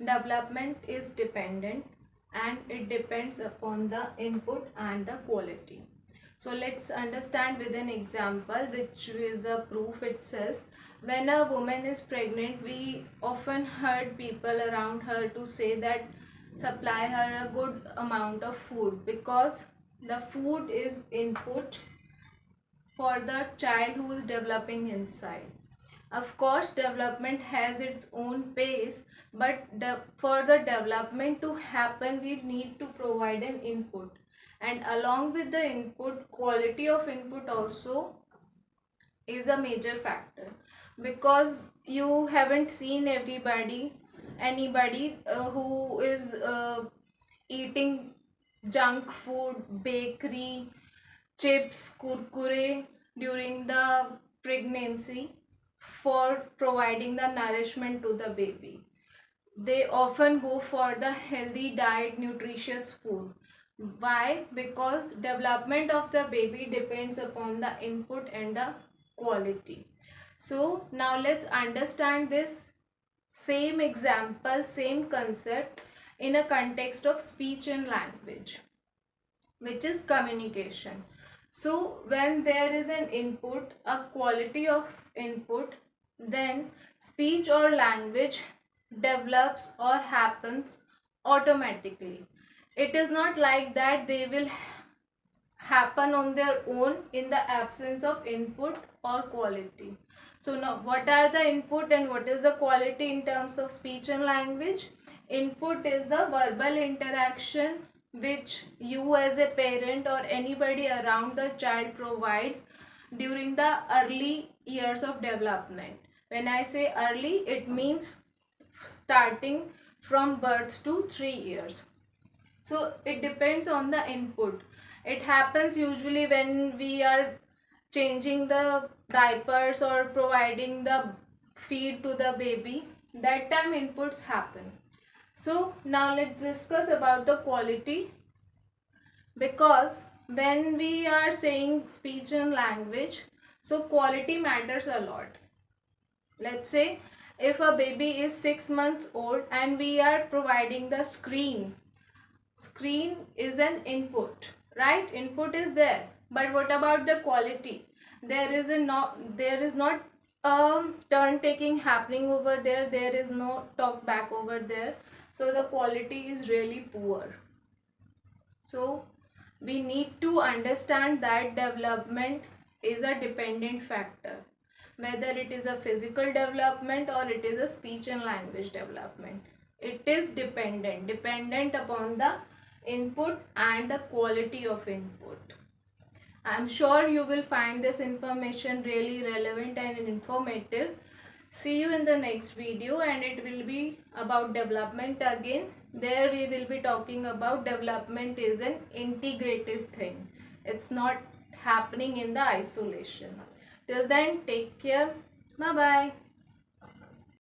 development is dependent and it depends upon the input and the quality. So let's understand with an example which is a proof itself. When a woman is pregnant, we often heard people around her to say that supply her a good amount of food, because the food is input for the child who is developing inside. Of course, development has its own pace, but for the development to happen, we need to provide an input. And along with the input, quality of input also is a major factor, because you haven't seen anybody who is eating junk food, bakery, chips, kurkure during the pregnancy for providing the nourishment to the baby. They often go for the healthy diet, nutritious food. Why? Because development of the baby depends upon the input and the quality. So now let's understand this same example, same concept in a context of speech and language, which is communication. So when there is an input, a quality of input, then speech or language develops or happens automatically. It is not like that they will happen on their own in the absence of input or quality. So now what are the input and what is the quality in terms of speech and language? Input is the verbal interaction which you as a parent or anybody around the child provides during the early years of development. When I say early, it means starting from birth to 3 years. So it depends on the input. It happens usually when we are changing the diapers or providing the feed to the baby. That time inputs happen. So now let's discuss about the quality, because when we are saying speech and language, so quality matters a lot. Let's say if a baby is 6 months old and we are providing the screen is an input, right? Input is there, but what about the quality? There is not a turn taking happening over there. There is no talk back over there. So the quality is really poor. So we need to understand that development is a dependent factor, whether it is a physical development or it is a speech and language development. It is dependent upon the input and the quality of input. I'm sure you will find this information really relevant and informative. See you in the next video, and it will be about development again. There we will be talking about development is an integrative thing. It's not happening in the isolation. Till then, take care. Bye bye.